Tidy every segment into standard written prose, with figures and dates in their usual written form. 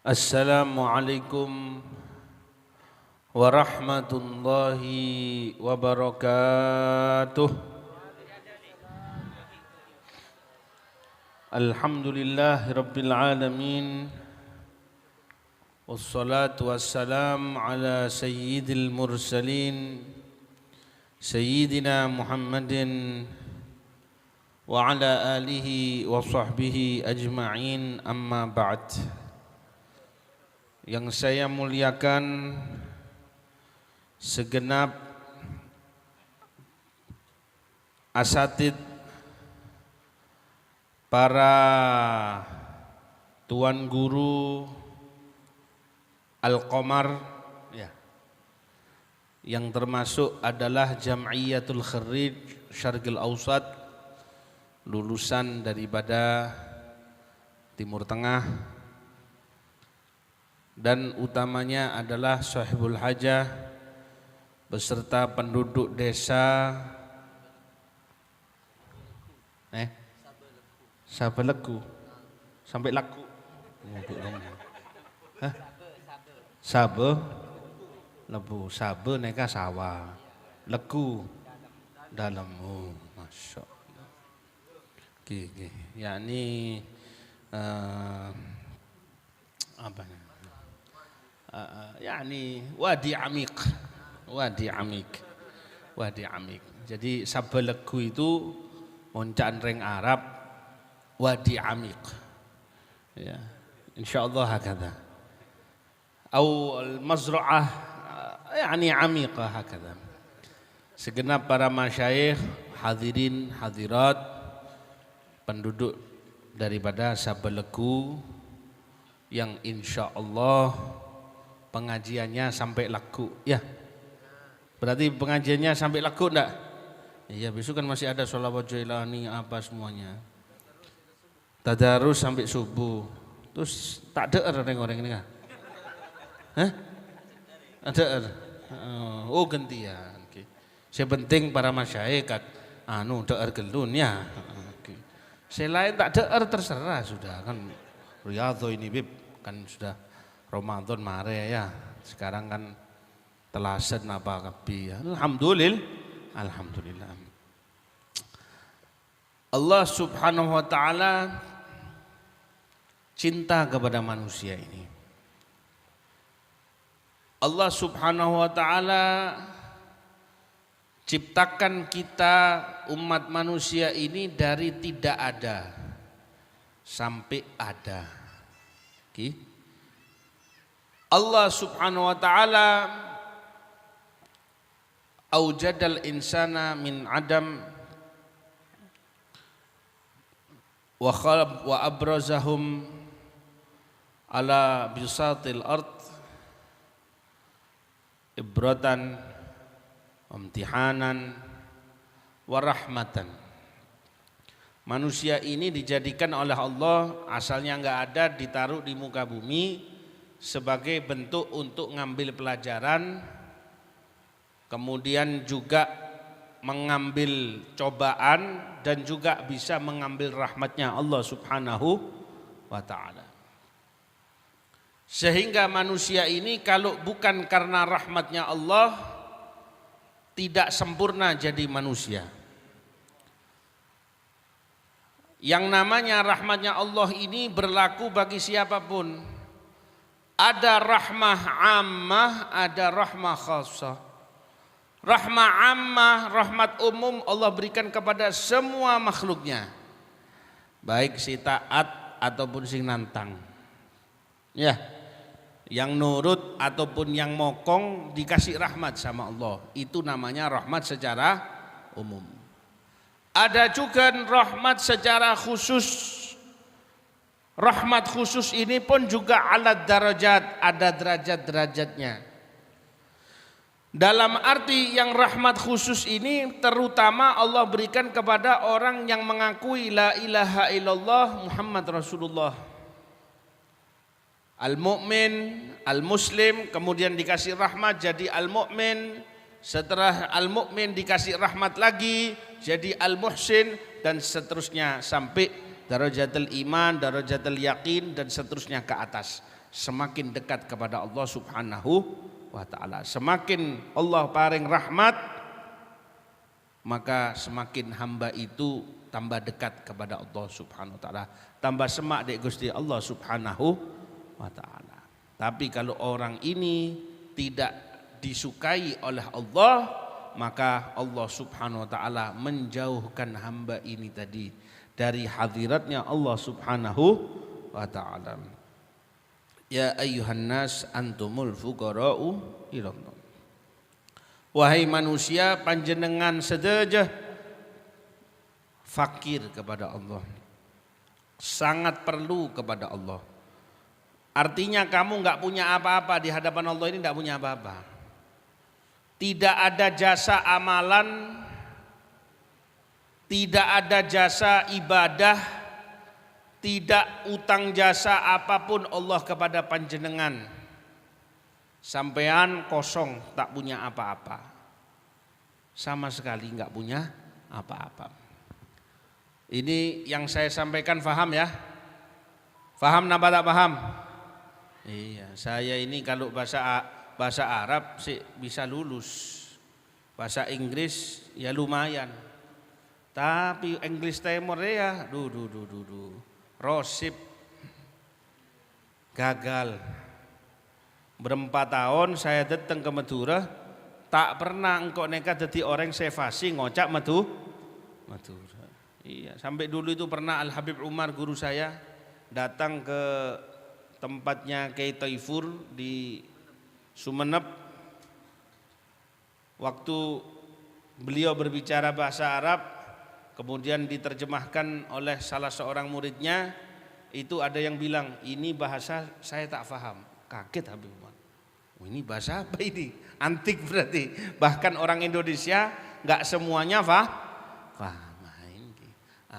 Assalamualaikum warahmatullahi wabarakatuh. Alhamdulillahirabbil alamin. Wassalatu wassalam ala sayyidil mursalin sayyidina Muhammadin wa ala alihi wa sahbihi ajma'in, amma ba'd. Yang saya muliakan segenap asatid, para tuan guru Al-Qamar ya, yang termasuk adalah Jam'iyatul Kharij Syarqil Awsat, lulusan daripada Timur Tengah, dan utamanya adalah sahibul hajah beserta penduduk desa Sabeleku sampai laku Sabe lebu, sabe neka sawah, leku dalam, masya Allah. Yakni apa ya? Yani wadi amik. Jadi Sabelegu itu moncaan reng Arab, wadi amik. Ya, insyaallah hakadha. Au al-mazra'ah yani amiqah hakadha. Segenap para masyayikh, hadirin, hadirat, penduduk daripada Sabelegu yang insyaallah pengajiannya sampai laku ya. Berarti pengajiannya sampai laku enggak? Iya, besok kan masih ada sholawat jailani apa semuanya. Tadarus sampai subuh. Terus tak deer orang-orang ini kan? Hah? Ada. Oh gantian. Okay. Sepenting para masyayikh deer gelun ya. Okay. Selain tak deer terserah sudah kan. Riyadhah ini bib kan sudah Ramadan mare ya. Sekarang kan telasen apa kabi ya. Alhamdulillah. Allah Subhanahu wa taala cinta kepada manusia ini. Allah Subhanahu wa taala ciptakan kita umat manusia ini dari tidak ada sampai ada. Okay. Allah Subhanahu wa taala aujadal insana min adam wa khalaq wa abrazahum ala bisatil ard ibratan imtihanan wa rahmatan. Manusia ini dijadikan oleh Allah, asalnya enggak ada, ditaruh di muka bumi sebagai bentuk untuk ngambil pelajaran, kemudian juga mengambil cobaan dan juga bisa mengambil rahmatnya Allah Subhanahu wa ta'ala. Sehingga manusia ini kalau bukan karena rahmatnya Allah tidak sempurna jadi manusia. Yang namanya rahmatnya Allah ini berlaku bagi siapapun. Ada rahmah ammah, ada rahmah khassah. Rahmah ammah, rahmat umum Allah berikan kepada semua makhluknya, baik si taat ataupun si nantang. Ya, yang nurut ataupun yang mokong dikasih rahmat sama Allah. Itu namanya rahmat secara umum. Ada juga rahmat secara khusus. Rahmat khusus ini pun juga alat darajat, ada derajat-derajatnya. Dalam arti yang rahmat khusus ini terutama Allah berikan kepada orang yang mengakui la ilaha illallah Muhammad Rasulullah. Al-mu'min, al-muslim, kemudian dikasih rahmat jadi al-mu'min. Setelah al-mu'min dikasih rahmat lagi jadi al-muhsin, dan seterusnya sampai darajatul iman, darajatul yakin, dan seterusnya ke atas. Semakin dekat kepada Allah subhanahu wa ta'ala. Semakin Allah paring rahmat, maka semakin hamba itu tambah dekat kepada Allah subhanahu wa ta'ala. Tambah semak dek Gusti Allah subhanahu wa ta'ala. Tapi kalau orang ini tidak disukai oleh Allah, maka Allah subhanahu wa ta'ala menjauhkan hamba ini tadi dari hadiratnya Allah subhanahu wa ta'ala. Ya ayyuhan nas antumul fuqara'u ilallah. Wahai manusia, panjenengan sedaya fakir kepada Allah, sangat perlu kepada Allah. Artinya kamu nggak punya apa-apa di hadapan Allah ini, nggak punya apa-apa. Tidak ada jasa amalan, tidak ada jasa ibadah, tidak utang jasa apapun Allah kepada panjenengan. Sampean kosong, tak punya apa-apa, sama sekali nggak punya apa-apa. Ini yang saya sampaikan paham ya? Paham napa tak paham? Iya, saya ini kalau bahasa Arab sih bisa lulus, bahasa Inggris ya lumayan, tapi Inggris Timur ya, rosip, gagal. Berempat tahun saya datang ke Madura, tak pernah engkau nekat jadi orang sevasi ngocak Madura. Iya, sampai dulu itu pernah Al Habib Umar guru saya datang ke tempatnya Kiai Taifur di Sumeneb. Waktu beliau berbicara bahasa Arab, kemudian diterjemahkan oleh salah seorang muridnya, itu ada yang bilang ini bahasa saya tak paham. Kaget Habib Umar. Oh, ini bahasa apa ini? Antik berarti. Bahkan orang Indonesia nggak semuanya paham.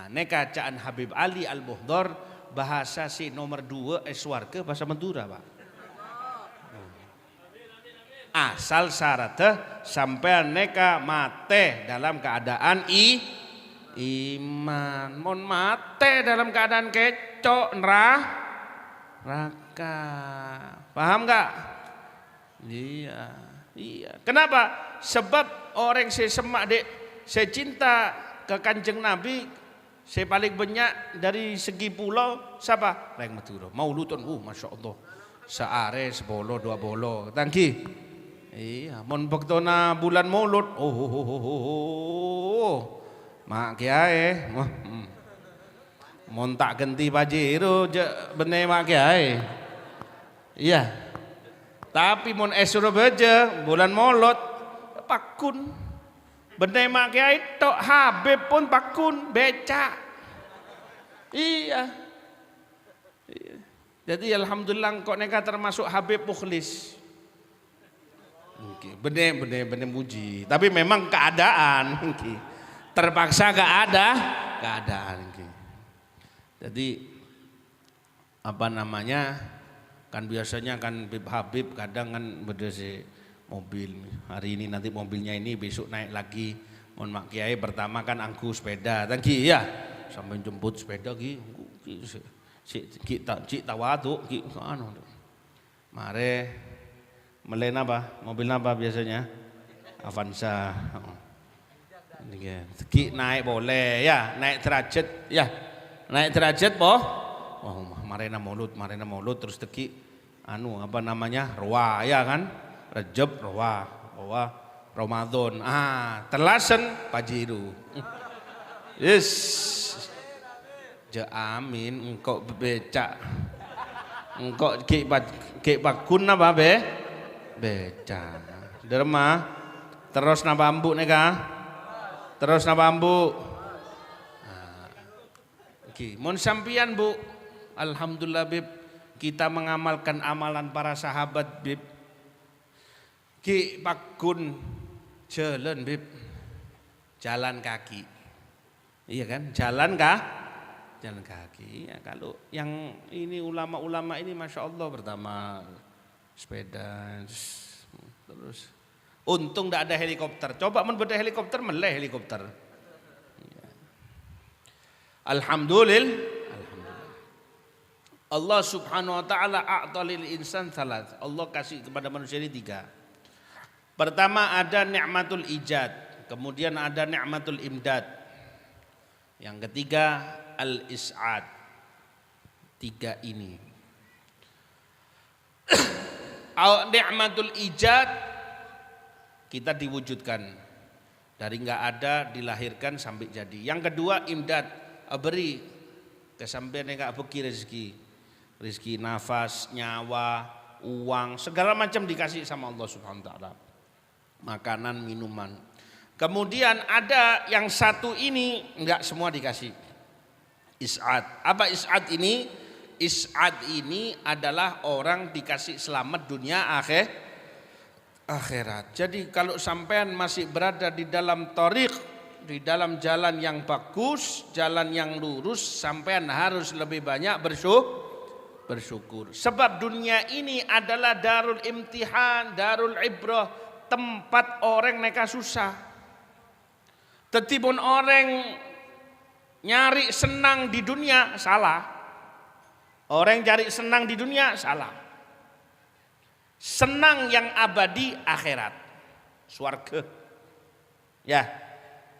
Neka caan Habib Ali Al-Buhdor bahasa si nomor 2 swarga bahasa Madura Pak. Asal syaratnya sampai neka mate dalam keadaan iman. Mon mate dalam keadaan kecok neraka. Paham nggak? Iya. Kenapa? Sebab orang saya semak dek, saya cinta ke Kanjeng Nabi. Saya paling banyak dari segi pulau siapa? Reng Madura. Mauludun, masya Allah. Seare, sebolo, dua bolo. Tangki. Iya, mon bektona bulan Maulud. Mak kiai. Mon tak ganti pajero bener mak kiai. Iya. Tapi mon Surabaya bulan Maulud pakun. Bener mak kiai tok Habib pun pakun becak. Iya. Jadi alhamdulillah kok neka termasuk Habib mukhlis. Bener muji. Tapi memang keadaan terpaksa keadaan. Jadi apa namanya? Kan biasanya kan Habib kadang kan berdasi mobil, hari ini nanti mobilnya ini, besok naik lagi. Mohon mak kiai pertama kan angku sepeda, tangki ya, sampai jemput sepeda ki tawadu ki anu. Mare melen apa? Mobil apa biasanya? Avanza. Ki naik boleh ya, naik derajat ya. Naik derajat boh. Oh, marena maulud terus teki anu apa namanya? Roa ya kan? Rejab roa Ramadan telasan pajiru. Yes. Amin engkau becak. Engkau ki bakun apa becak. Derma terus na bambu neka. Terus na bambu. Mon sampian Bu. Alhamdulillah Bib, kita mengamalkan amalan para sahabat Bib. Ki Pak Gun jalan Beb, jalan kaki, iya kan, jalan kaki. Ya, kalau yang ini ulama-ulama ini masya Allah pertama sepeda, terus untung tidak ada helikopter. Coba membeda helikopter, meleh helikopter. Ya. Alhamdulillah. Allah subhanahu wa ta'ala a'talil insan salat. Allah kasih kepada manusia ini 3. Pertama ada ni'matul ijad, kemudian ada ni'matul imdad. Yang ketiga al-is'ad. 3 ini. Ni'matul ijad kita diwujudkan. Dari enggak ada dilahirkan sampai jadi. Yang kedua imdad, beri kesampaian enggak beki rezeki nafas, nyawa, uang, segala macam dikasih sama Allah Subhanahu wa taala. Makanan, minuman. Kemudian ada yang satu ini enggak semua dikasih. Is'ad. Apa is'ad ini? Is'ad ini adalah orang dikasih selamat dunia akhirat. Jadi kalau sampean masih berada di dalam thariq, di dalam jalan yang bagus, jalan yang lurus, sampean harus lebih banyak bersyukur. Sebab dunia ini adalah darul imtihan, darul ibrah, tempat orang neka susah. Tetipun orang nyari senang di dunia salah. Orang cari senang di dunia salah. Senang yang abadi akhirat, swarga. Ya,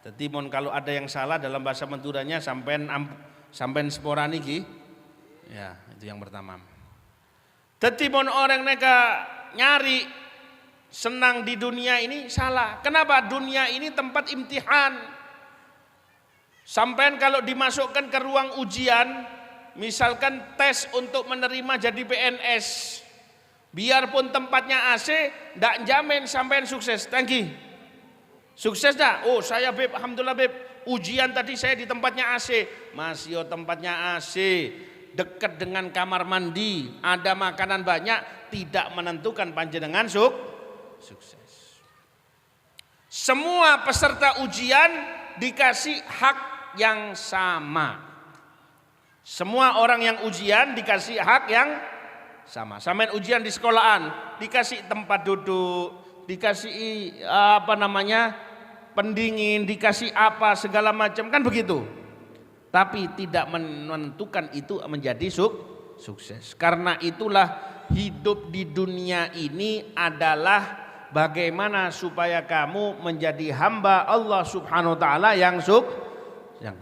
tetipun kalau ada yang salah dalam bahasa Maduranya sampean sporani ki. Ya, itu yang pertama. Tetipun orang neka nyari senang di dunia ini salah. Kenapa? Dunia ini tempat imtihan. Sampean kalau dimasukkan ke ruang ujian, misalkan tes untuk menerima jadi PNS, biarpun tempatnya AC, ndak jamin sampean sukses. Tangki, sukses dah. Oh saya Beb, alhamdulillah Beb, ujian tadi saya di tempatnya AC. Masih tempatnya AC, dekat dengan kamar mandi, ada makanan banyak, tidak menentukan panjenengan sukses. Semua peserta ujian dikasih hak yang sama. Semua orang yang ujian dikasih hak yang sama. Sampean ujian di sekolahan, dikasih tempat duduk, dikasih pendingin, dikasih apa segala macam, kan begitu. Tapi tidak menentukan itu menjadi sukses. Karena itulah hidup di dunia ini adalah bagaimana supaya kamu menjadi hamba Allah Subhanahu wa taala yang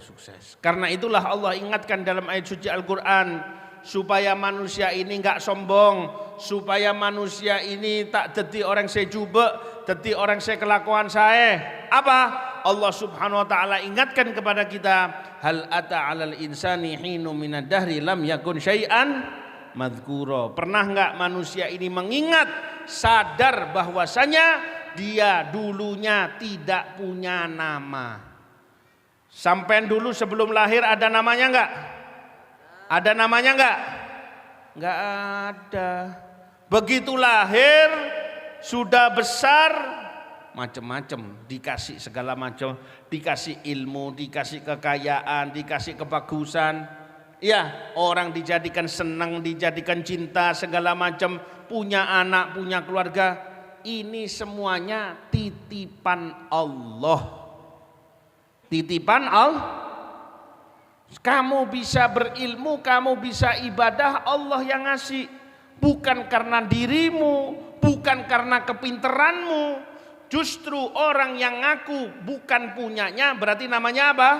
sukses. Karena itulah Allah ingatkan dalam ayat suci Al-Qur'an supaya manusia ini enggak sombong, supaya manusia ini tak dadi orang sejubek, dadi orang sekelakuan saya. Apa? Allah Subhanahu wa taala ingatkan kepada kita, hal ata 'alal insani hinum minad dahri lam yakun syai'an madhkura. Pernah enggak manusia ini mengingat, sadar bahwasanya dia dulunya tidak punya nama? Sampai dulu sebelum lahir ada namanya enggak? Ada namanya enggak? Enggak ada. Begitu lahir sudah besar macam-macam, dikasih segala macam, dikasih ilmu, dikasih kekayaan, dikasih kebagusan. Ya, orang dijadikan senang, dijadikan cinta segala macam, punya anak, punya keluarga. Ini semuanya titipan Allah. Titipan Allah. Kamu bisa berilmu, kamu bisa ibadah, Allah yang ngasih. Bukan karena dirimu, bukan karena kepinteranmu. Justru orang yang ngaku bukan punyanya, berarti namanya apa?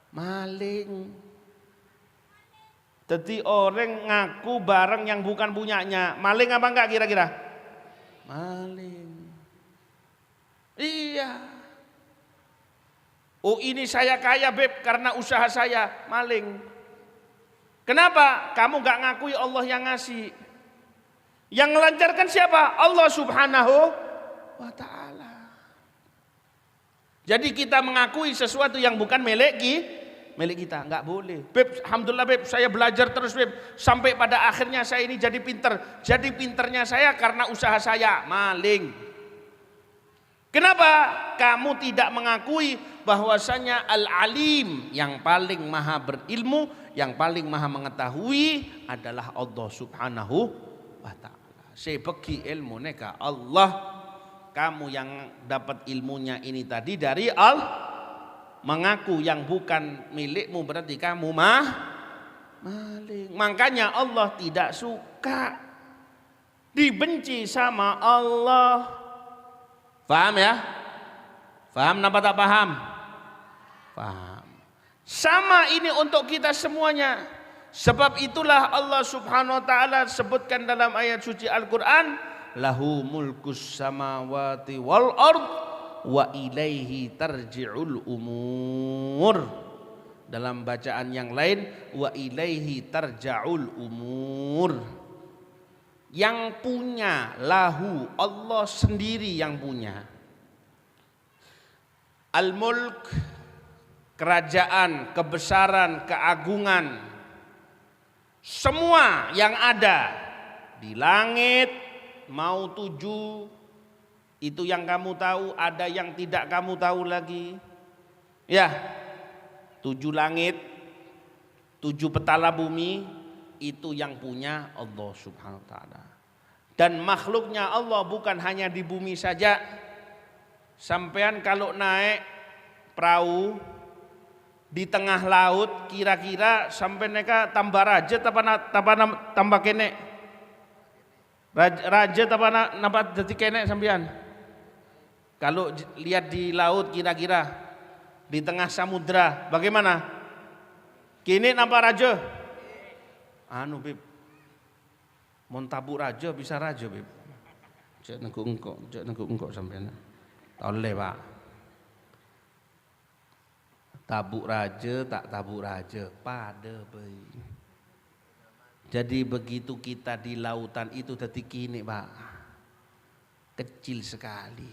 Maling. Jadi orang ngaku barang yang bukan punyanya, maling apa enggak kira-kira? Maling. Iya. Oh ini saya kaya Beb karena usaha saya, maling. Kenapa? Kamu gak ngakui Allah yang ngasih. Yang melancarkan siapa? Allah Subhanahu wa ta'ala. Jadi kita mengakui sesuatu yang bukan milik milik kita, nggak boleh. Beb, alhamdulillah beb, saya belajar terus beb, sampai pada akhirnya saya ini jadi pinter. Jadi pinternya saya karena usaha saya, maling. Kenapa? Kamu tidak mengakui bahwasanya Al-Alim yang paling maha berilmu, yang paling maha mengetahui adalah Allah Subhanahu wa ta'ala. Sebagi ilmu neka Allah. Kamu yang dapat ilmunya ini tadi dari Allah. Mengaku yang bukan milikmu berarti kamu maling. Makanya Allah tidak suka, dibenci sama Allah. Paham ya? Paham apa tak paham? Paham. Sama ini untuk kita semuanya. Sebab itulah Allah Subhanahu wa ta'ala sebutkan dalam ayat suci Al-Quran, lahu mulkus samawati wal ard wa ilaihi tarji'ul umur. Dalam bacaan yang lain, wa ilaihi tarja'ul umur. Yang punya, lahu, Allah sendiri yang punya. Al-mulk, kerajaan, kebesaran, keagungan, semua yang ada di langit mau 7, itu yang kamu tahu, ada yang tidak kamu tahu lagi. Ya, 7 langit, 7 petala bumi, itu yang punya Allah Subhanahu wa ta'ala. Dan makhluknya Allah bukan hanya di bumi saja. Sampean kalau naik perahu di tengah laut, kira-kira sampai neka tambah raja tambah kene. Raja tambah jadi kene sampean. Kalau lihat di laut kira-kira di tengah samudra bagaimana? Kini nampak raja? Anu bib, mau tabuk raja bisa raja bib. Cek nengku engkok sampean. Toleh pak. Tabuk raja tak tabuk raja pada bayi. Jadi begitu kita di lautan itu detik kini pak, kecil sekali.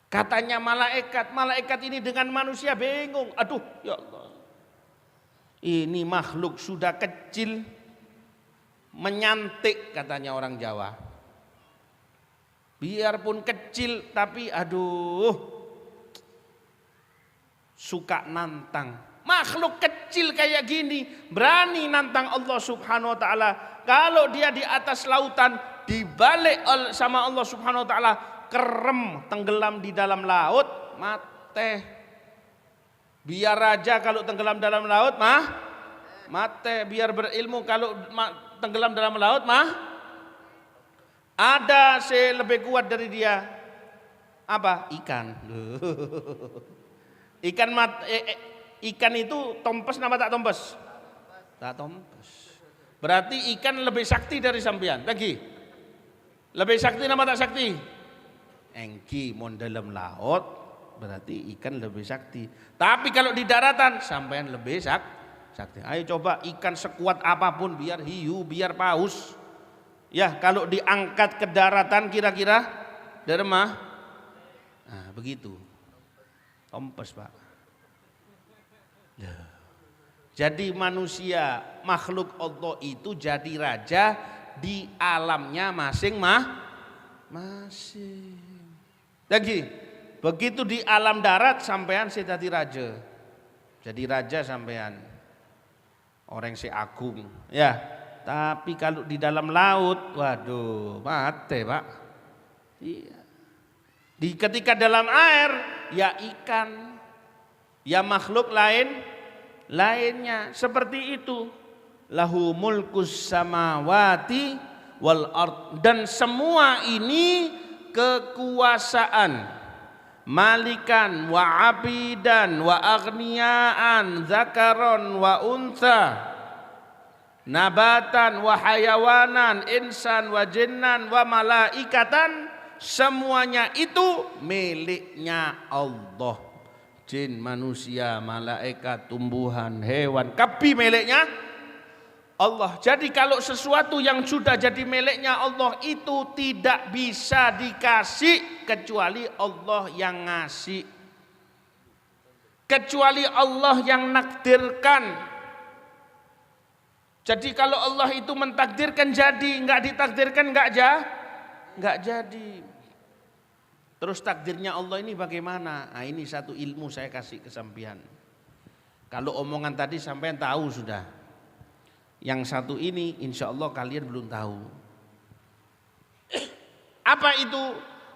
Katanya malaikat ini dengan manusia bingung. Aduh ya Allah, ini makhluk sudah kecil, menyantik katanya orang Jawa. Biarpun kecil tapi aduh, suka nantang. Makhluk kecil kayak gini berani nantang Allah Subhanahu wa ta'ala. Kalau dia di atas lautan, dibalik sama Allah Subhanahu wa ta'ala, kerem, tenggelam di dalam laut, mate. Biar raja kalau tenggelam dalam laut mate. Biar berilmu kalau tenggelam dalam laut ada lebih kuat dari dia. Apa? Ikan. Ikan itu tompes nama tak tompes? Tak tompes. Berarti ikan lebih sakti dari sampean. Lagi. Lebih sakti nama tak sakti? Engki mon dalam laut berarti ikan lebih sakti. Tapi kalau di daratan sampean lebih sakti. Ayo coba ikan sekuat apapun, biar hiu, biar paus. Ya, kalau diangkat ke daratan kira-kira dari mana? Nah, begitu. Tompes, Pak. Ya. Jadi manusia, makhluk Allah itu jadi raja di alamnya masing-masing. Lagi, begitu di alam darat sampean saya jadi raja. Jadi raja sampean. Orang si agung, ya. Tapi kalau di dalam laut, waduh, mati, Pak. Iya. Ketika dalam air, ya ikan, ya makhluk lainnya seperti itu. Lahu mulkus samawati wal ard, dan semua ini kekuasaan, malikan wa abidan wa aghniyaan, zakaron wa untha, nabatan wa hayawanan, insan wa jinnan wa malaikatan, semuanya itu miliknya Allah. Jin, manusia, malaikat, tumbuhan, hewan, kabeh miliknya Allah. Jadi kalau sesuatu yang sudah jadi miliknya Allah itu tidak bisa dikasih kecuali Allah yang ngasih. kecuali Allah yang nakdirkan. Jadi kalau Allah itu mentakdirkan jadi, nggak ditakdirkan nggak jadi. Terus takdirnya Allah ini bagaimana? Nah, ini satu ilmu saya kasih ke sampean. Kalau omongan tadi sampean tahu sudah. Yang satu ini insya Allah kalian belum tahu. Apa itu?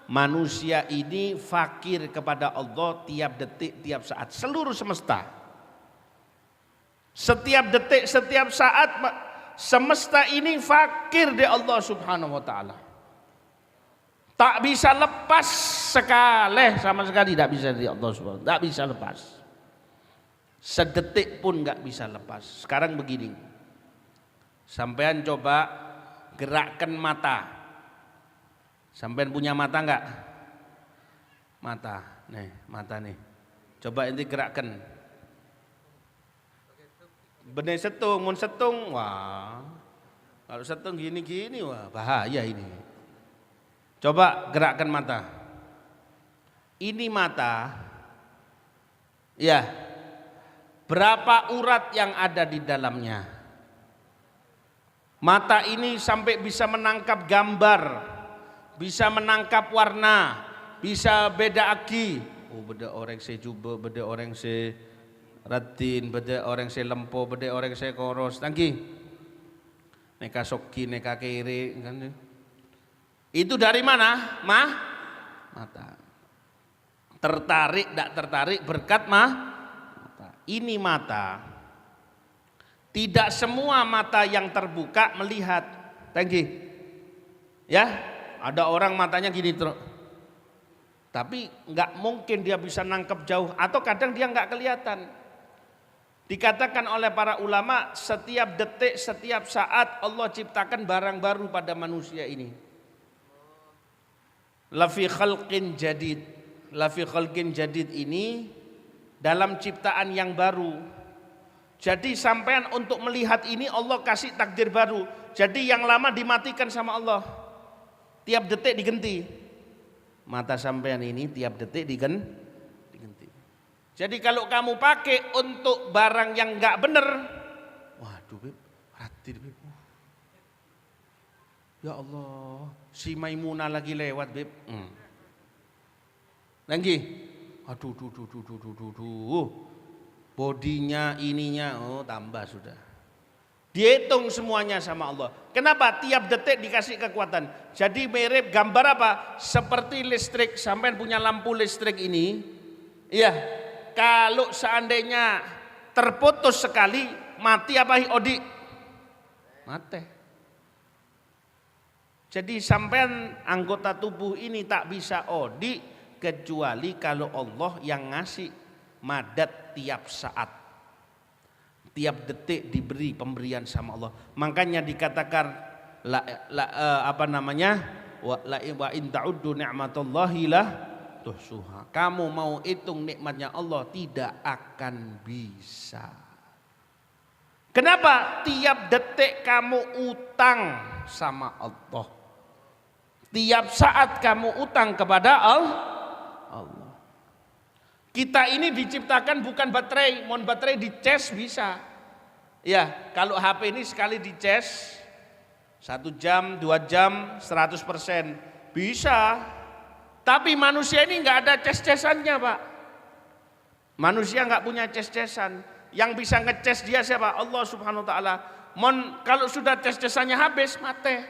Manusia ini fakir kepada Allah tiap detik, tiap saat, seluruh semesta. Setiap detik, setiap saat semesta ini fakir di Allah Subhanahu wa taala. Tak bisa lepas sekali, sama sekali tidak bisa di Allah Subhanahu wa taala, tak bisa lepas. Sedetik pun enggak bisa lepas. Sekarang begini. Sampean coba gerakkan mata. Sampean punya mata enggak? Mata. Nih, mata nih. Coba inti gerakkan. Bener setung, mun setung, wah. Kalau setung gini-gini, wah bahaya ini. Coba gerakkan mata. Ini mata, ya. Berapa urat yang ada di dalamnya? Mata ini sampai bisa menangkap gambar, bisa menangkap warna, bisa beda aki. Oh, beda orang sejuba, beda orang se Ratin, beda orang saya lempo, beda orang saya koros, tangki, neka soki, neka kiri, kan? Itu dari mana? Mata. Tertarik, tidak tertarik berkat mata. Ini mata. Tidak semua mata yang terbuka melihat, tangki, ya. Ada orang matanya gini terus, tapi nggak mungkin dia bisa nangkep jauh, atau kadang dia nggak kelihatan. Dikatakan oleh para ulama, setiap detik, setiap saat Allah ciptakan barang baru pada manusia ini. Lafi khalqin jadid. Lafi khalqin jadid ini dalam ciptaan yang baru. Jadi sampean untuk melihat ini Allah kasih takdir baru. Jadi yang lama dimatikan sama Allah. Tiap detik diganti. Mata sampean ini tiap detik diganti. Jadi kalau kamu pakai untuk barang yang enggak benar, waduh Beb, hati Beb. Ya Allah, si Maimunah lagi lewat Beb. Lagi, aduh, bodinya ininya, oh tambah sudah. Dihitung semuanya sama Allah. Kenapa? Tiap detik dikasih kekuatan. Jadi mirip gambar apa? Seperti listrik. Sampai punya lampu listrik ini, iya. Kalau seandainya terputus sekali, mati apa Odi? Mati. Jadi sampean anggota tubuh ini tak bisa Odi kecuali kalau Allah yang ngasih madat tiap saat. Tiap detik diberi pemberian sama Allah. Makanya dikatakan wa in ta'uddu ni'matallahi la tuhsuha. Kamu mau hitung nikmatnya Allah tidak akan bisa. Kenapa? Tiap detik kamu utang sama Allah. Tiap saat kamu utang kepada Allah. Kita ini diciptakan bukan baterai, mau baterai dicas bisa. Ya, kalau HP ini sekali dicas 1 jam, 2 jam, 100% bisa. Tapi manusia ini nggak ada ces-cesannya Pak. Manusia nggak punya ces-cesan. Yang bisa ngecas dia siapa? Allah Subhanahu Wa Taala. Kalau sudah ces-cesannya habis mati.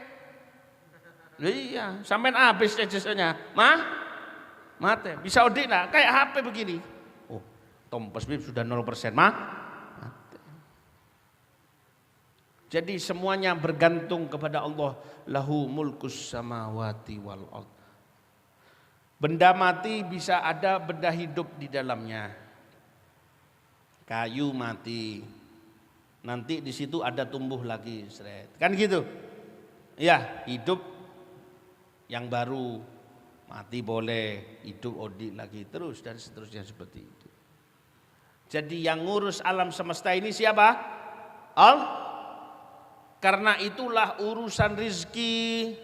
Iya, sampai habis ces-cesannya, mati. Bisa audit lah, kayak HP begini. Oh, tompes bib sudah 0%, mati. Jadi semuanya bergantung kepada Allah. Lahu mulkus samawati wal ardh. Benda mati bisa ada benda hidup di dalamnya. Kayu mati, nanti di situ ada tumbuh lagi, kan gitu. Ya, hidup yang baru, mati boleh, hidup Odi lagi, terus dan seterusnya seperti itu. Jadi yang ngurus alam semesta ini siapa? Allah. Karena itulah urusan rizki,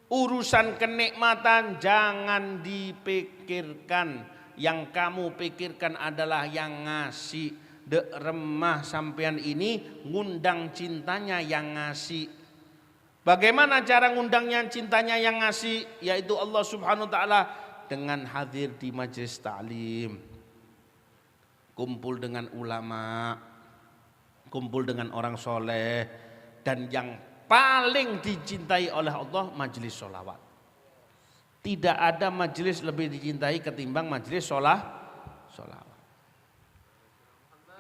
urusan kenikmatan jangan dipikirkan, yang kamu pikirkan adalah yang ngasih. Dek remah sampean ini ngundang cintanya yang ngasih. Bagaimana cara ngundangnya cintanya yang ngasih? Yaitu Allah Subhanahu wa taala dengan hadir di majelis ta'lim. Kumpul dengan ulama, kumpul dengan orang soleh, dan yang paling dicintai oleh Allah majelis sholawat. Tidak ada majelis lebih dicintai ketimbang majelis sholawat.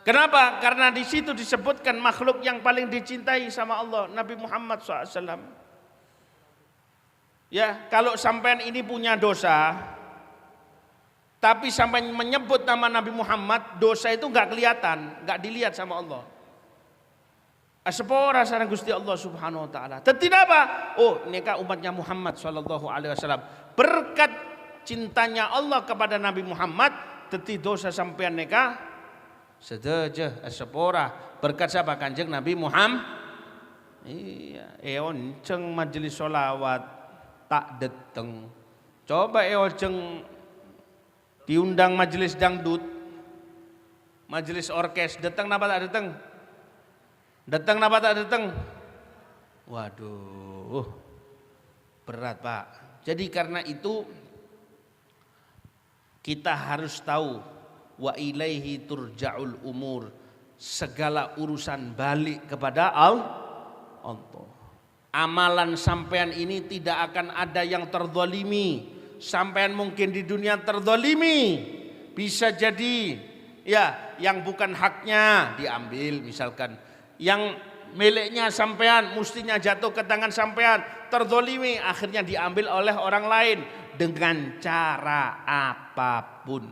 Kenapa? Karena di situ disebutkan makhluk yang paling dicintai sama Allah, Nabi Muhammad SAW. Ya, kalau sampean ini punya dosa, tapi sampai menyebut nama Nabi Muhammad, dosa itu nggak kelihatan, nggak dilihat sama Allah. Sepora sareng Gusti Allah Subhanahu wa taala. Tidak apa? Oh, neka umatnya Muhammad sallallahu alaihi wasallam. Berkat cintanya Allah kepada Nabi Muhammad, teti dosa sampean neka sedaja sepora. Berkat siapa? Kanjeng Nabi Muhammad. Iya, onceng majelis sholawat tak deteng. Coba onceng diundang majelis dangdut, majelis orkes, datang napa tak datang? Datang napa tak datang? Waduh, berat Pak. Jadi karena itu kita harus tahu wa ilaihi turja'ul umur, segala urusan balik kepada Allah. Amalan sampean ini tidak akan ada yang terzalimi. Sampean mungkin di dunia terzalimi, bisa jadi ya yang bukan haknya diambil, misalkan yang miliknya sampean mestinya jatuh ke tangan sampean, terzalimi akhirnya diambil oleh orang lain dengan cara apapun.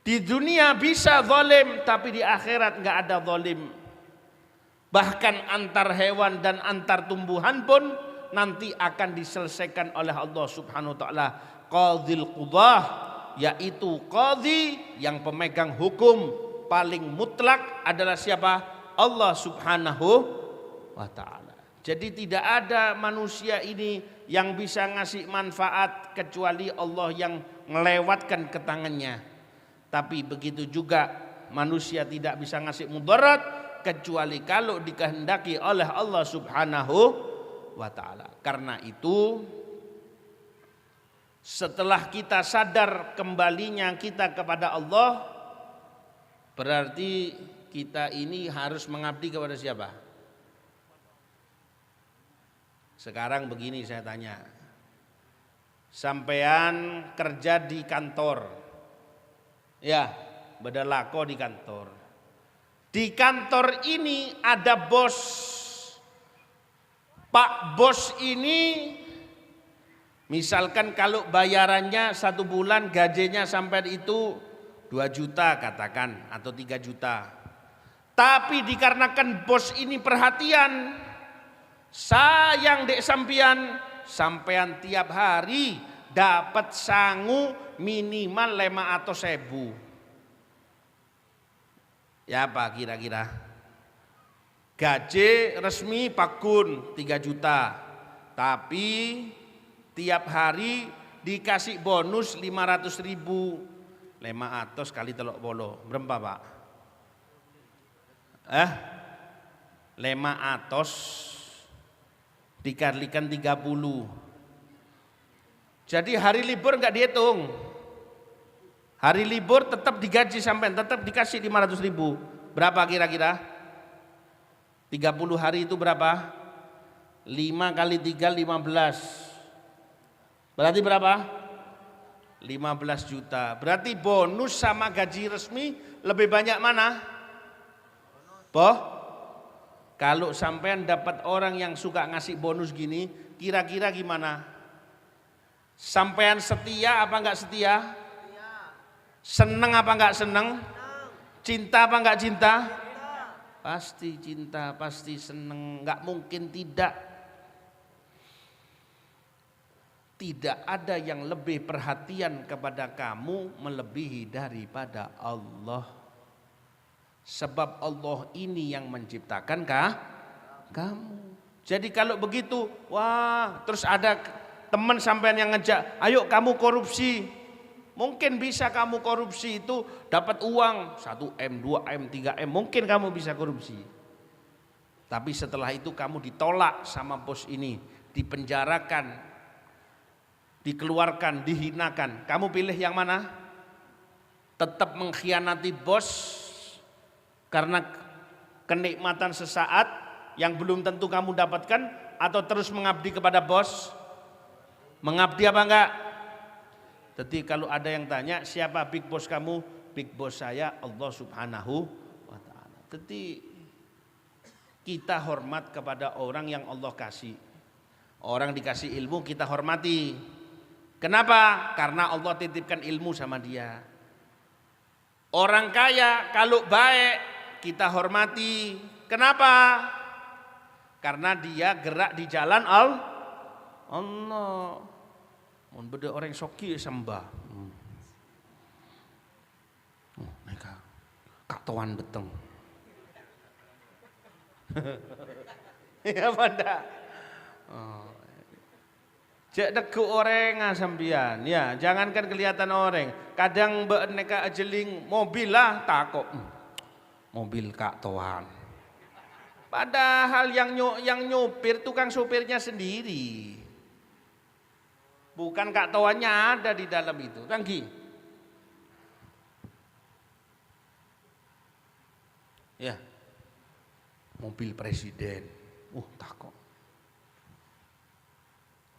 Di dunia bisa zalim, tapi di akhirat nggak ada zalim. Bahkan antar hewan dan antar tumbuhan pun nanti akan diselesaikan oleh Allah Subhanahu wa taala. Qadhil qudah, yaitu qadhi yang pemegang hukum paling mutlak adalah siapa? Allah Subhanahu wa taala. Jadi tidak ada manusia ini yang bisa ngasih manfaat kecuali Allah yang melewatkan ke tangannya. Tapi begitu juga manusia tidak bisa ngasih mudarat kecuali kalau dikehendaki oleh Allah Subhanahu wa ta'ala. Karena itu setelah kita sadar kembalinya kita kepada Allah, berarti kita ini harus mengabdi kepada siapa? Sekarang begini saya tanya, sampean kerja di kantor, ya bedalako di kantor. Di kantor ini ada bos. Pak bos ini misalkan kalau bayarannya 1 bulan gajinya sampai itu 2 juta katakan atau 3 juta. Tapi dikarenakan bos ini perhatian, sayang dek sampean tiap hari dapat sangu minimal 500.000. Ya apa kira-kira? Gaji resmi Pak Gun 3 juta. Tapi tiap hari dikasih bonus 500.000. 500 kali telok bolo. Berapa Pak? 500 dikalikan 30. Jadi hari libur enggak dihitung. Hari libur tetap digaji sampai tetap dikasih 500.000. Berapa kira-kira? 30 hari itu berapa? 5 kali 3 15. Berarti berapa? 15 juta. Berarti bonus sama gaji resmi lebih banyak mana? Kalau sampean dapat orang yang suka ngasih bonus gini, kira-kira gimana? Sampean setia apa enggak setia? Seneng apa enggak seneng? Cinta apa enggak cinta? Pasti cinta, pasti seneng, enggak mungkin tidak. Tidak ada yang lebih perhatian kepada kamu melebihi daripada Allah. Sebab Allah ini yang menciptakan kamu. Jadi kalau begitu, wah, terus ada teman sampean yang ngejak, ayo kamu korupsi. Mungkin bisa kamu korupsi itu dapat uang 1M, 2M, 3M, mungkin kamu bisa korupsi. Tapi setelah itu kamu ditolak sama bos ini, dipenjarakan, dikeluarkan, dihinakan. Kamu pilih yang mana? Tetap mengkhianati bos karena kenikmatan sesaat yang belum tentu kamu dapatkan, atau terus mengabdi kepada bos? Mengabdi apa enggak? Jadi kalau ada yang tanya siapa big boss kamu? Big boss saya Allah Subhanahu wa ta'ala. Jadi kita hormat kepada orang yang Allah kasih. Orang dikasih ilmu kita hormati. Kenapa? Karena Allah titipkan ilmu sama dia. Orang kaya kalau baik kita hormati. Kenapa? Karena dia gerak di jalan Allah. Mun beda orang soki sembah. Mereka kak tuan beteng. Ya pada. Cek deku orang sampean. Ya, jangankan kelihatan orang. Kadang mbak neka ajeling mobil lah takut. Mobil kak tuan. Padahal yang nyopir tukang sopirnya sendiri. Bukan kak tuannya ada di dalam itu. Tanggi. Ya. Mobil presiden. Takut.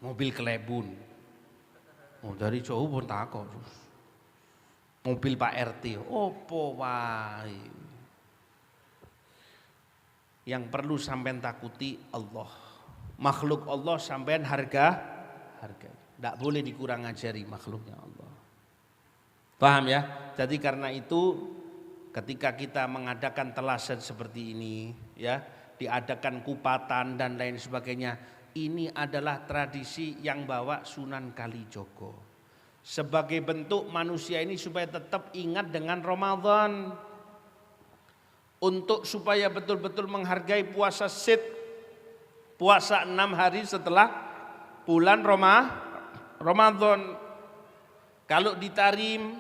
Mobil kelebun. Dari jauh pun takut. Mobil Pak RT. Opo wae. Yang perlu sampean takuti Allah. Makhluk Allah sampean harga. Tidak boleh dikurang ajari makhluknya Allah. Paham ya? Jadi karena itu ketika kita mengadakan telasan seperti ini, ya, diadakan kupatan dan lain sebagainya, ini adalah tradisi yang bawa Sunan Kalijogo. Sebagai bentuk manusia ini supaya tetap ingat dengan Ramadan. Untuk supaya betul-betul menghargai puasa Syed, puasa 6 hari setelah bulan Ramadan. Kalau di Tarim,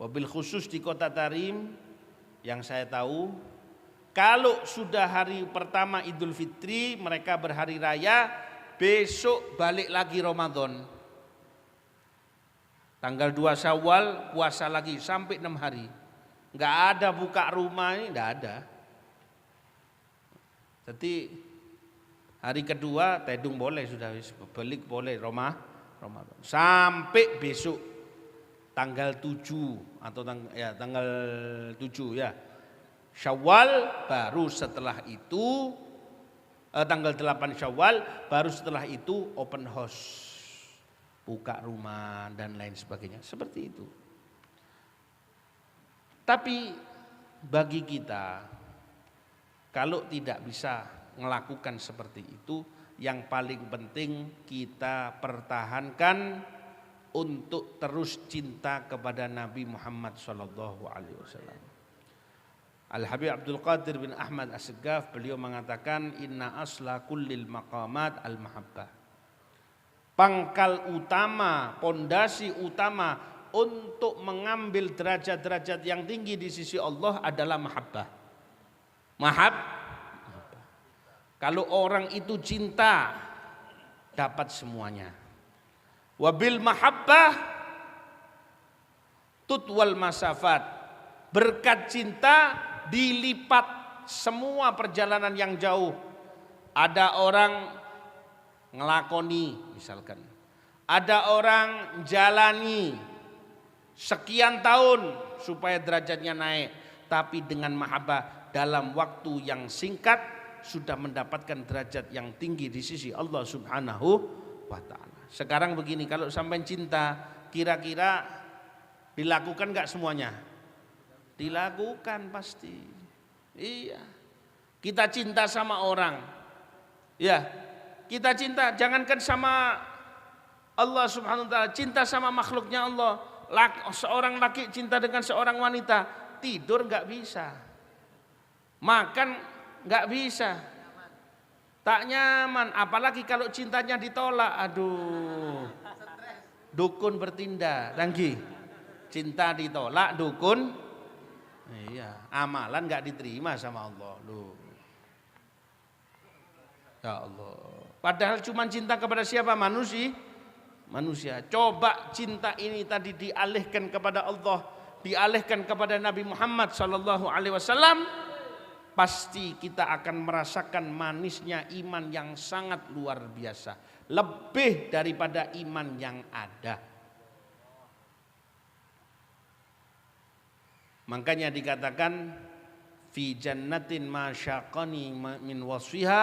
wabil khusus di kota Tarim, yang saya tahu, kalau sudah hari pertama Idul Fitri, mereka berhari raya, besok balik lagi Ramadan. Tanggal 2 Syawal puasa lagi sampai 6 hari. Enggak ada buka rumah ini, enggak ada. Jadi hari kedua tedung boleh sudah, balik boleh Ramadan. Sampai besok tanggal 7 atau tanggal 7 ya. Syawal, baru setelah itu tanggal 8 Syawal, baru setelah itu open house. Buka rumah dan lain sebagainya. Seperti itu. Tapi bagi kita, kalau tidak bisa melakukan seperti itu, yang paling penting kita pertahankan untuk terus cinta kepada Nabi Muhammad SAW. Al-Habib Abdul Qadir bin Ahmad As-Segaf, beliau mengatakan inna asla kullil maqamat al-mahabbah. Pangkal utama, pondasi utama untuk mengambil derajat-derajat yang tinggi di sisi Allah adalah mahabbah. Kalau orang itu cinta, dapat semuanya. Wabil mahabbah tutwal masafat. Berkat cinta dilipat semua perjalanan yang jauh. Ada orang ngelakoni misalkan. Ada orang jalani sekian tahun supaya derajatnya naik, tapi dengan mahabbah dalam waktu yang singkat sudah mendapatkan derajat yang tinggi di sisi Allah Subhanahu wa ta'ala. Sekarang begini, kalau sampai cinta, kira-kira dilakukan enggak semuanya? Dilakukan pasti. Iya. Kita cinta sama orang. Ya. Kita cinta, jangankan sama Allah Subhanahu wa ta'ala, cinta sama makhluknya Allah. Seorang laki cinta dengan seorang wanita, tidur nggak bisa, makan nggak bisa, tak nyaman. Apalagi kalau cintanya ditolak, aduh, dukun bertindak. Tanggi. Cinta ditolak, dukun iya, amalan nggak diterima sama Allah. Loh. Ya Allah. Padahal cuma cinta kepada siapa? Manusia. Coba cinta ini tadi dialihkan kepada Allah, dialihkan kepada Nabi Muhammad sallallahu alaihi wasallam, pasti kita akan merasakan manisnya iman yang sangat luar biasa, lebih daripada iman yang ada. Makanya dikatakan fi jannatin ma syaqani min wasfiha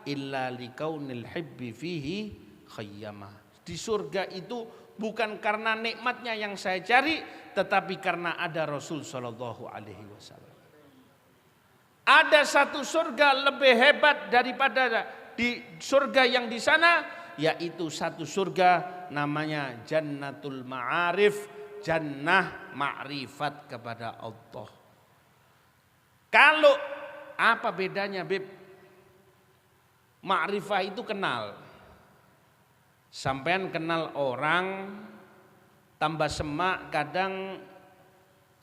illa likaunil hibbi fihi khayyama. Di surga itu bukan karena nikmatnya yang saya cari, tetapi karena ada Rasul sallallahu alaihi wasallam. Ada satu surga lebih hebat daripada di surga yang di sana, yaitu satu surga namanya Jannatul Ma'arif, jannah ma'rifat kepada Allah. Kalau apa bedanya, Beb? Ma'rifah itu kenal. Sampean kenal orang, tambah semak, kadang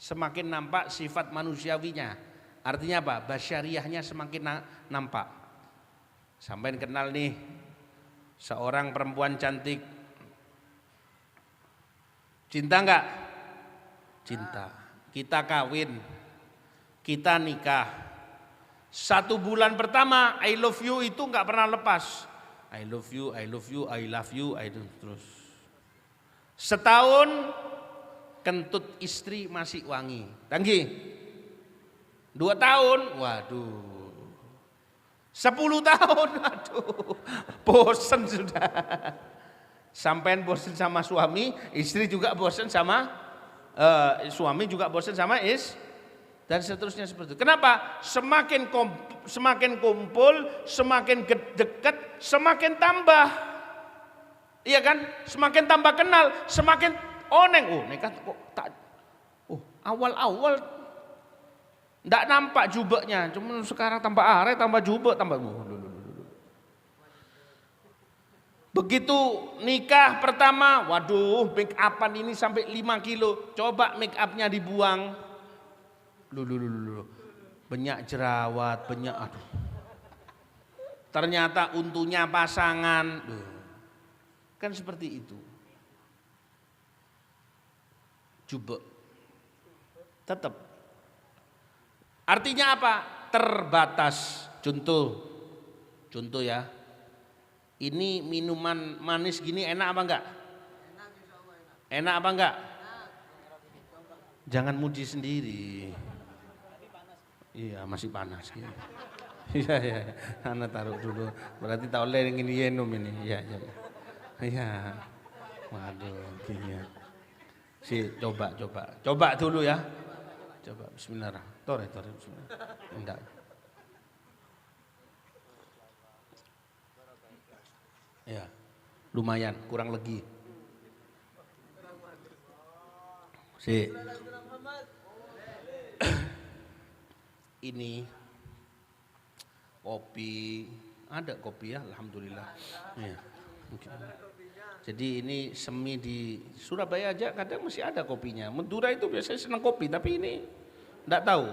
semakin nampak sifat manusiawinya. Artinya apa? Basyariahnya semakin nampak. Sampean kenal nih seorang perempuan cantik, cinta enggak? Cinta. Kita kawin, kita nikah. 1 bulan pertama I love you itu enggak pernah lepas. I love you, I love you, I love you, terus. Setahun kentut istri masih wangi. Tanggi. 2 tahun, waduh. 10 tahun, waduh. Bosen sudah. Sampean bosen sama suami, istri juga bosen sama suami juga bosen sama dan seterusnya seperti itu. Kenapa? Semakin kumpul, semakin dekat, semakin tambah. Iya kan? Semakin tambah kenal, semakin oneng. Oh, nekat kok tak. Oh, awal-awal enggak nampak jubeknya, cuma sekarang tambah are, tambah jubek, tambah. Begitu nikah pertama, waduh, make upan ini sampai 5 kilo. Coba make upnya dibuang. Banyak jerawat, banyak aduh. Ternyata untunya pasangan. Kan seperti itu. Jubek. Tetap. Artinya apa? Terbatas. Contoh ya. Ini minuman manis gini enak apa enggak? Enak apa enggak? Jangan muji sendiri. Iya, masih panas. Iya. Ana taruh dulu. Berarti tak boleh ini ini. Iya. Waduh, gini ya. Coba dulu ya. Coba bismillah. Tore bismillah. Enggak. Ya, lumayan, kurang lagi. Ini kopi, ada kopi ya, alhamdulillah. Ya, mungkin. Jadi ini semi di Surabaya aja kadang masih ada kopinya. Madura itu biasanya senang kopi, tapi ini enggak tahu.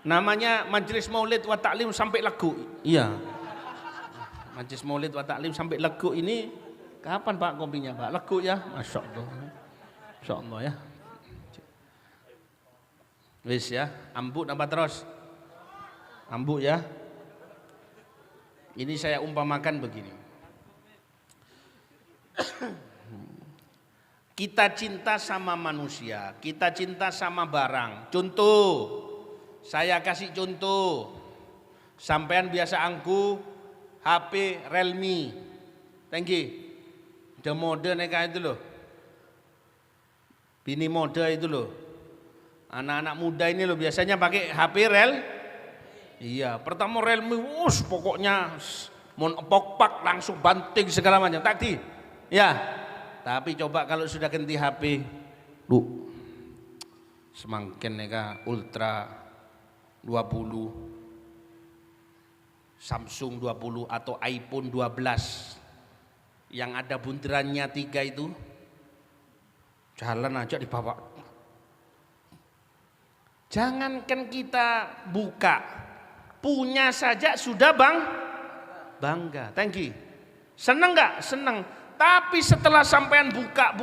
Namanya Majelis Maulid wa Ta'lim sampai lagu. Iya. Majelis Maulid wa Ta'lim sampai legu ini kapan Pak kopinya Pak? Legu ya? Masya Allah ya. Wis ya, ambuk nambah terus. Ambuk ya. Ini saya umpamakan begini. Kita cinta sama manusia, kita cinta sama barang. Contoh, saya kasih contoh. Sampean biasa angku HP Realme, tangki, the mode kayak itu loh, bini mode itu loh, anak-anak muda ini loh biasanya pakai HP iya, pertama Realme, pokoknya mon pokpak langsung banting segala macam, tadi, ya, tapi coba kalau sudah ganti HP, semakin neka Ultra 20. Samsung 20 atau iPhone 12 yang ada bunderannya 3 itu, Jalan aja dibawa. Jangankan kita buka, punya saja sudah bangga. Thank you. Seneng nggak? Seneng. Tapi setelah sampean buka,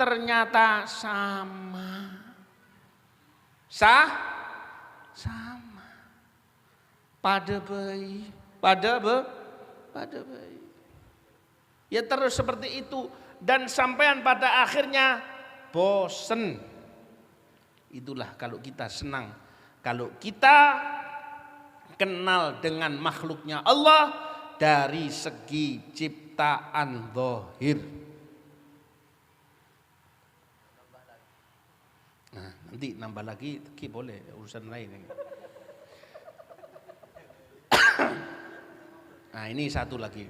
ternyata sama. Sama. Pada bayi. Ya terus seperti itu. Dan sampean pada akhirnya bosen. Itulah kalau kita senang. Kalau kita kenal dengan makhluknya Allah dari segi ciptaan zahir. Nah, nanti nambah lagi boleh, urusan lain ini. Nah, ini satu lagi.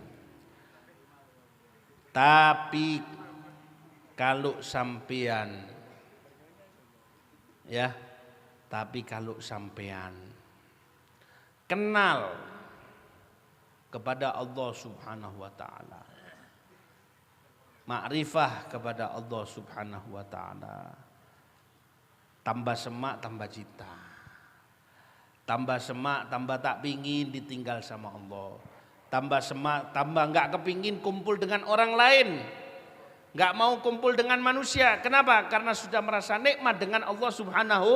Tapi kalau sampean ya, tapi kalau sampean kenal kepada Allah Subhanahu wa taala, makrifah kepada Allah Subhanahu wa taala, tambah semak tambah cinta, tambah semak tambah tak pingin ditinggal sama Allah, tambah semak tambah enggak kepingin kumpul dengan orang lain, enggak mau kumpul dengan manusia. Kenapa? Karena sudah merasa nikmat dengan Allah Subhanahu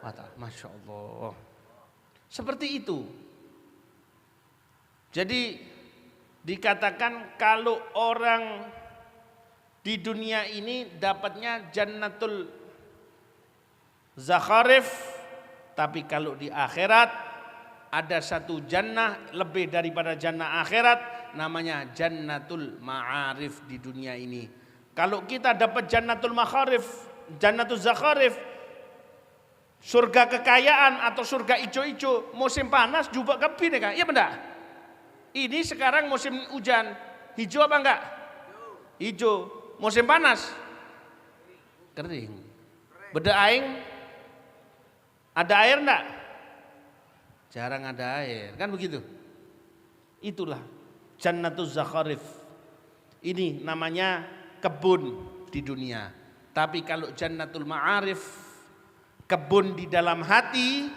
wa taala. Masya Allah. Seperti itu. Jadi dikatakan kalau orang di dunia ini dapatnya jannatul zakharif, tapi kalau di akhirat ada satu jannah lebih daripada jannah akhirat, namanya jannatul ma'arif di dunia ini. Kalau kita dapat jannatul makharif, jannatul zakharif, surga kekayaan atau surga ijo-ijo, musim panas juga kebin ya, iya benar? Ini sekarang musim hujan, hijau apa enggak? Hijau. Musim panas kering. Beda aing ada air enggak? Jarang ada air, kan begitu? Itulah jannatul zakharif. Ini namanya kebun di dunia. Tapi kalau jannatul ma'arif, kebun di dalam hati,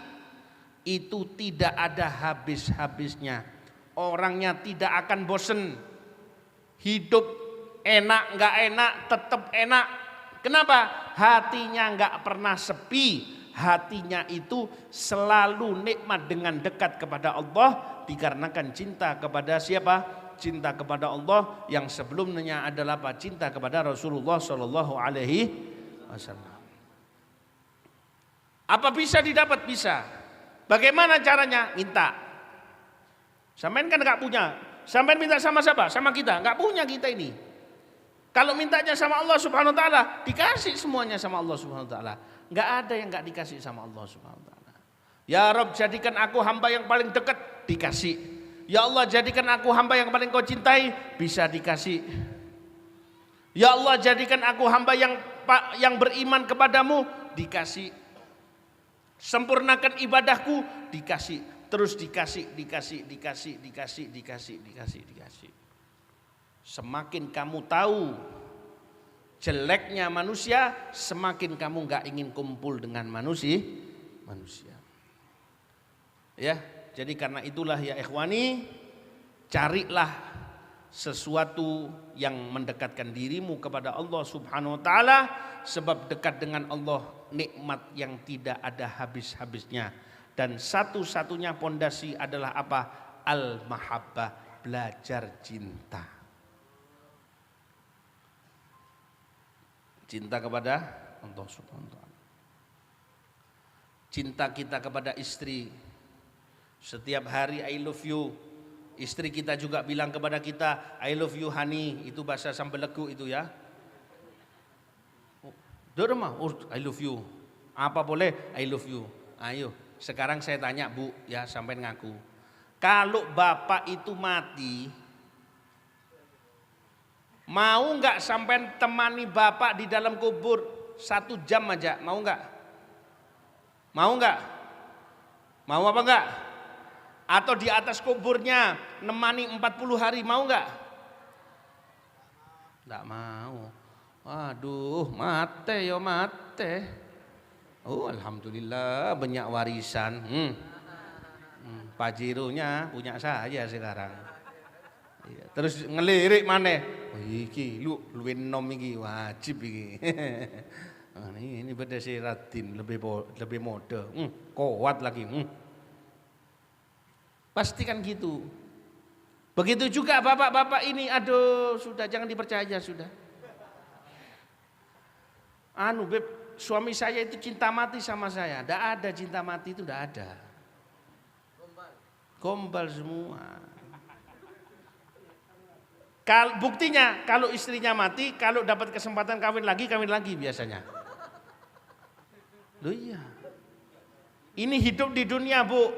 itu tidak ada habis-habisnya. Orangnya tidak akan bosen. Hidup enak nggak enak tetap enak. Kenapa? Hatinya nggak pernah sepi. Hatinya itu selalu nikmat dengan dekat kepada Allah, dikarenakan cinta kepada siapa? Cinta kepada Allah, yang sebelumnya adalah apa? Cinta kepada Rasulullah Shallallahu Alaihi Wasallam. Apa bisa didapat? Bisa. Bagaimana caranya? Minta. Sampean kan nggak punya. Sampean minta sama siapa? Sama kita. Nggak punya kita ini. Kalau mintanya sama Allah Subhanahu Wa Taala, dikasih semuanya sama Allah Subhanahu Wa Taala. Nggak ada yang nggak dikasih sama Allah Subhanahu Wa Taala. Ya Rob, jadikan aku hamba yang paling dekat, dikasih. Ya Allah, jadikan aku hamba yang paling kau cintai, bisa dikasih. Ya Allah, jadikan aku hamba yang beriman kepadamu, dikasih. Sempurnakan ibadahku, dikasih. Terus dikasih. Semakin kamu tahu jeleknya manusia, semakin kamu nggak ingin kumpul dengan manusia. Ya, jadi karena itulah ya ikhwani, carilah sesuatu yang mendekatkan dirimu kepada Allah Subhanahu wa taala, sebab dekat dengan Allah nikmat yang tidak ada habis-habisnya. Dan satu-satunya pondasi adalah apa? Al-mahabbah, belajar cinta. Cinta kepada Allah Subhanahu wa taala. Cinta kita kepada istri. Setiap hari I love you. Istri kita juga bilang kepada kita I love you honey. Itu bahasa Sambelegu itu ya. Dorma, I love you. Apa boleh? I love you. Ayo, sekarang saya tanya Bu, ya sampai ngaku. Kalau bapak itu mati, mau nggak sampai temani bapak di dalam kubur 1 jam aja? Mau nggak? Mau nggak? Mau apa nggak? Atau di atas kuburnya nemani 40 hari, mau nggak? Nggak mau. Aduh, mate yo mate. Oh, alhamdulillah banyak warisan. Pajironya punya saya sekarang. Iya, terus ngelirik maneh. Oh, iki luwih enom iki wajib iki. Ini beda si Radin lebih mode. Kuat lagi. Pasti kan gitu. Begitu juga bapak-bapak ini, aduh sudah jangan dipercaya sudah. Beb, suami saya itu cinta mati sama saya. Tidak ada cinta mati itu, tidak ada. Gombal semua. Buktinya kalau istrinya mati, kalau dapat kesempatan kawin lagi biasanya. Loh iya. Ini hidup di dunia, Bu.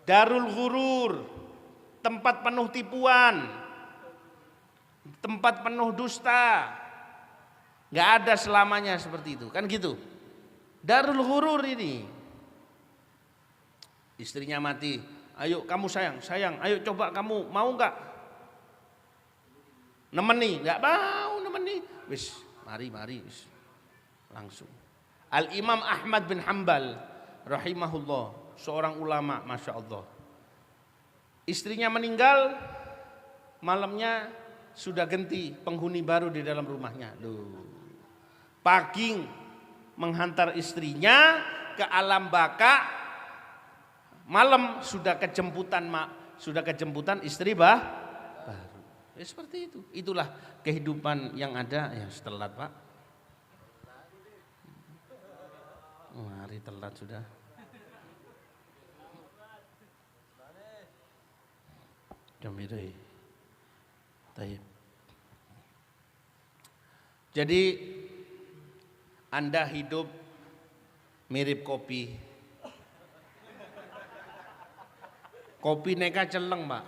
Darul ghurur, tempat penuh tipuan, tempat penuh dusta. Nggak ada selamanya seperti itu, kan gitu. Darul ghurur ini. Istrinya mati, ayo kamu sayang, ayo coba kamu mau nggak? Nemeni, nggak mau nemeni. Wis, mari, wis. Langsung. Al Imam Ahmad bin Hanbal, rahimahullah, seorang ulama, masya Allah. Istrinya meninggal, malamnya sudah ganti penghuni baru di dalam rumahnya. Loh. Pagi menghantar istrinya ke alam baka, malam sudah kejemputan istri baru. Ya seperti itu. Itulah kehidupan yang ada. Ya telat Pak. Hari telat sudah. Jamirai. Taib. Jadi Anda hidup mirip kopi. Kopi neka celeng, Pak.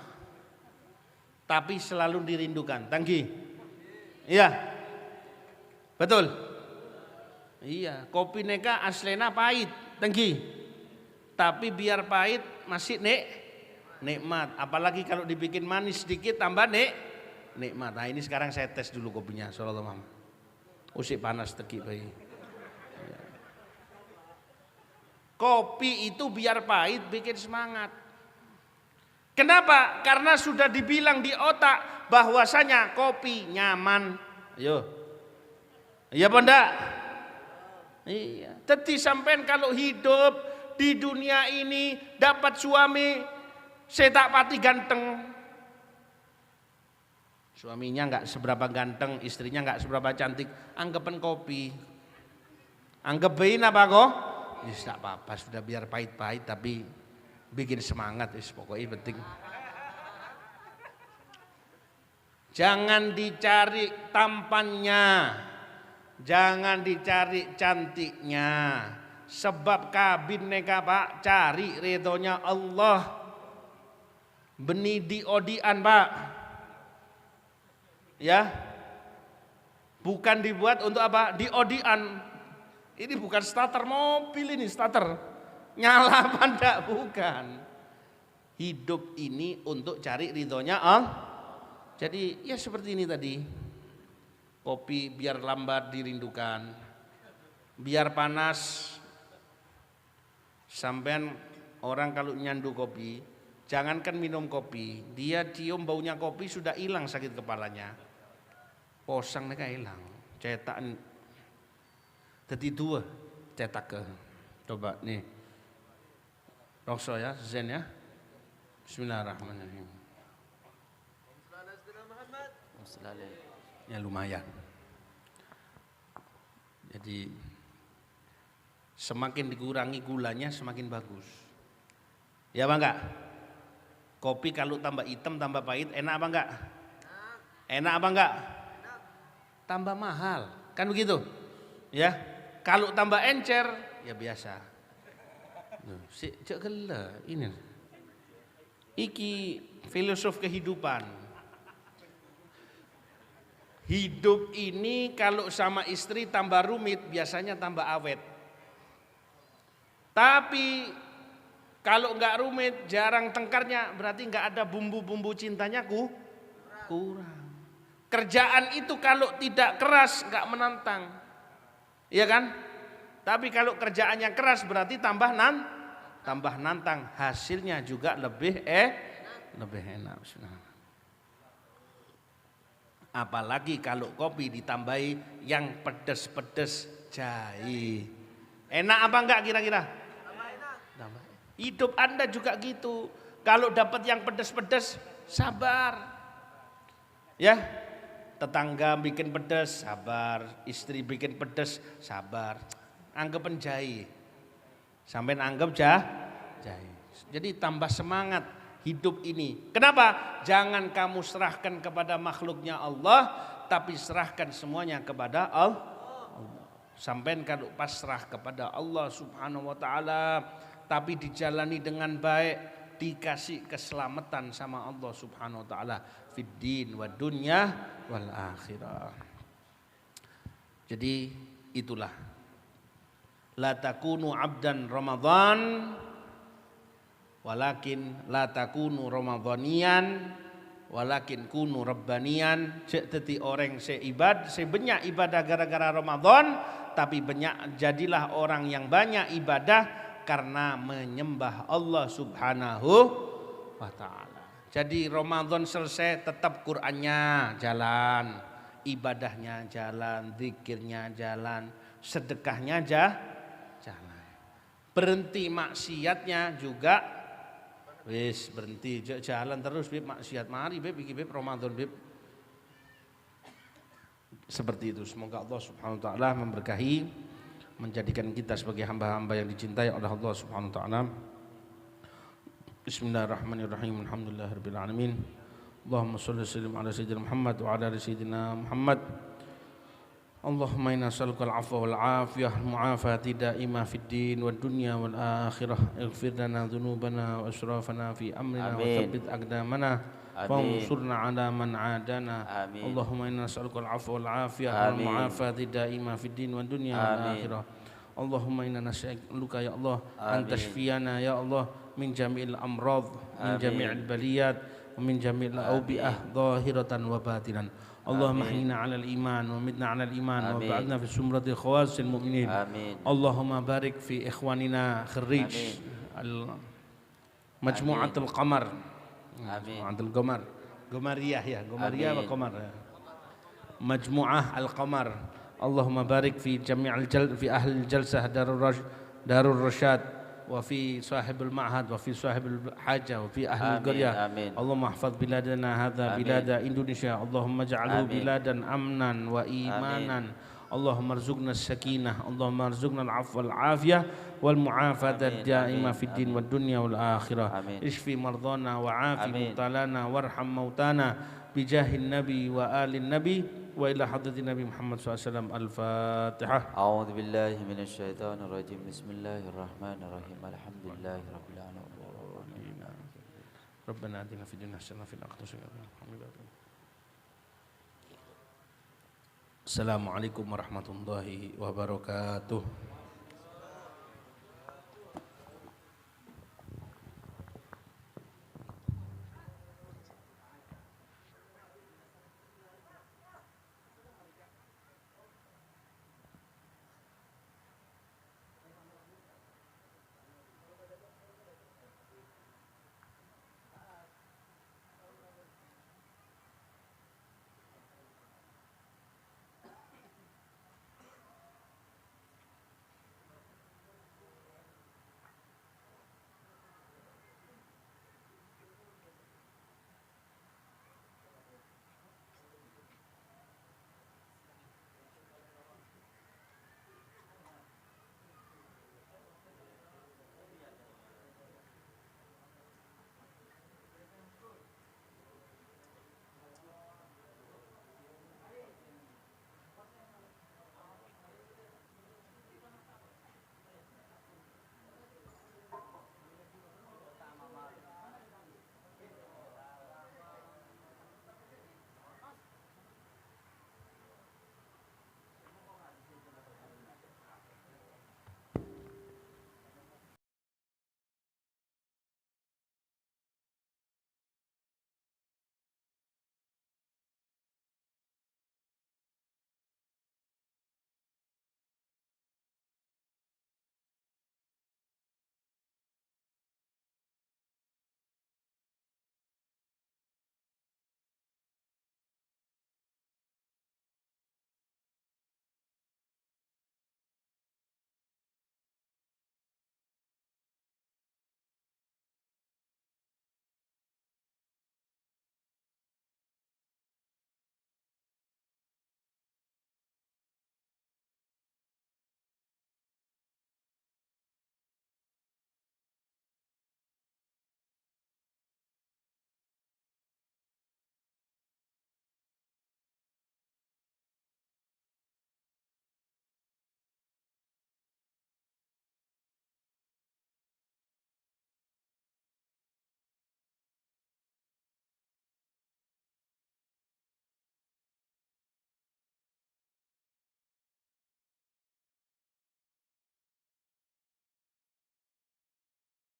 Tapi selalu dirindukan. Tanggi. Iya. Betul. Iya, kopi neka aslena pahit, tanggi. Tapi biar pahit masih nikmat. Apalagi kalau dibikin manis sedikit tambah nikmat. Nah, ini sekarang saya tes dulu kopinya, sallallahu Muhammad. Usik panas teki bayi. Kopi itu biar pahit bikin semangat. Kenapa? Karena sudah dibilang di otak bahwasanya kopi nyaman. Ayo. Iya apa enggak? Iya. Jadi sampean kalau hidup di dunia ini dapat suami setak pati ganteng. Suaminya enggak seberapa ganteng, istrinya enggak seberapa cantik, anggapan kopi. Anggapin apa kok? Ya tidak apa-apa, sudah biar pahit-pahit tapi bikin semangat, pokoknya penting. Jangan dicari tampannya, jangan dicari cantiknya, sebab kabin neka Pak, cari ridhonya Allah. Benih di odian Pak, ya, bukan dibuat untuk apa? Di odian. Ini bukan starter mobil, ini starter nyala apa enggak? Bukan. Hidup ini untuk cari ridhonya Jadi ya seperti ini tadi. Kopi biar lambat dirindukan, biar panas. Sampean orang kalau nyandu kopi, jangankan minum kopi, dia cium baunya kopi sudah hilang sakit kepalanya. Posang mereka hilang. Cetak jadi dua cetak ke. Coba nih. Rokso ya, zen ya. Bismillahirrahmanirrahim. Ya lumayan. Jadi semakin dikurangi gulanya semakin bagus. Ya apa enggak? Kopi kalau tambah hitam tambah pahit enak apa enggak? Enak apa enggak? Tambah mahal. Kan begitu? Ya. Kalau tambah encer ya biasa. Si cek gela ini. Iki filosof kehidupan. Hidup ini kalau sama istri tambah rumit biasanya tambah awet. Tapi kalau enggak rumit jarang tengkarnya berarti enggak ada bumbu-bumbu cintanya kurang. Kerjaan itu kalau tidak keras nggak menantang, iya kan? Tapi kalau kerjaannya keras berarti tambah nantang, hasilnya juga lebih enak. Apalagi kalau kopi ditambahi yang pedes-pedes jahe. Enak apa enggak kira-kira? Hidup Anda juga gitu. Kalau dapat yang pedes-pedes, sabar. Ya, tetangga bikin pedes, sabar. Istri bikin pedes, sabar. Anggapan jahe. Sampai anggap jahe. Jadi tambah semangat hidup ini. Kenapa? Jangan kamu serahkan kepada makhluknya Allah, tapi serahkan semuanya kepada Allah. Sampai kalau pasrah kepada Allah Subhanahu wa taala, tapi dijalani dengan baik, dikasih keselamatan sama Allah Subhanahu wa taala fid din wad dunya wal akhirah. Jadi itulah, la takunu abdan Ramadan walakin la takunu ramadhanian walakin kunu rabbanian. Cek teti orang sebanyak ibadah gara-gara Ramadan, tapi jadilah orang yang banyak ibadah karena menyembah Allah Subhanahu wa taala. Jadi Ramadan selesai tetap Qur'annya jalan, ibadahnya jalan, zikirnya jalan, sedekahnya jalan. Berhenti maksiatnya juga wis berhenti, jalan terus bib maksiat. Mari bib iki bib Ramadan bib. Seperti itu. Semoga Allah Subhanahu wa taala memberkahi, menjadikan kita sebagai hamba-hamba yang dicintai oleh Allah Subhanahu wa taala. Bismillahirrahmanirrahim. Alhamdulillahirabbil alamin. Allahumma shalli wa sallim ala sayyidina Muhammad wa ala ali sayyidina Muhammad. Allahumma inna nas'aluka al-'afwa wal 'afiyah mu'afati daimah fid din wad dunya wal akhirah. Ighfir lana dhunubana wa israfana fi amrina wa tsabbit aqdamana wansurna 'ala man 'adana. Allahumma inna nas'aluka al-'afwa wal 'afiyah wal mu'afati daimah fid din wad dunya wal akhirah. Allahumma inna nas'aluka ya Allah an tashfiyana ya Allah min jami'il amrad, min jami'il baliyat, wa min jami'il awbi'ah zahiratan wa batinan. Allahumma ahyina 'alal iman wa mitna 'alal iman wa ba'adna fi sumratil khawasil mu'minin. Allahumma barik fi ikhwanina khirij Majmu'atul Qamar. Majmu'atul Qamar. Gomariyah ya, Gomariyah wa Qamar. Majmu'ah Al-Qamar. Allahumma barik fi jami'il fi ahli jalsah Darul Rasyad wa fi sahibul ma'had wa fi sahibul hajah wa fi ahli qaryah. Allahumma ihfaz biladana hadha bilada Indonesia. Allahumma ja'alhu biladan amnan wa imanan. Allahumma arzuqna as-sakinah, Allahumma arzuqna al-'afwa wal 'afiyah wal mu'afata ad-da'imah fid din wad dunya wal akhirah. Ishfi mardana wa 'afi mubtalana warham mautana bijahin nabi wa alin nabi wa ila hadratin Nabi Muhammad SAW. Al-Fatihah. A'udzu billahi minasy syaithanir rajim. Bismillahirrahmanirrahim. Alhamdulillahi rabbil alamin. Rabbana atina fid dunya hasanah wa fil akhirati hasanah. Assalamualaikum warahmatullahi wabarakatuh.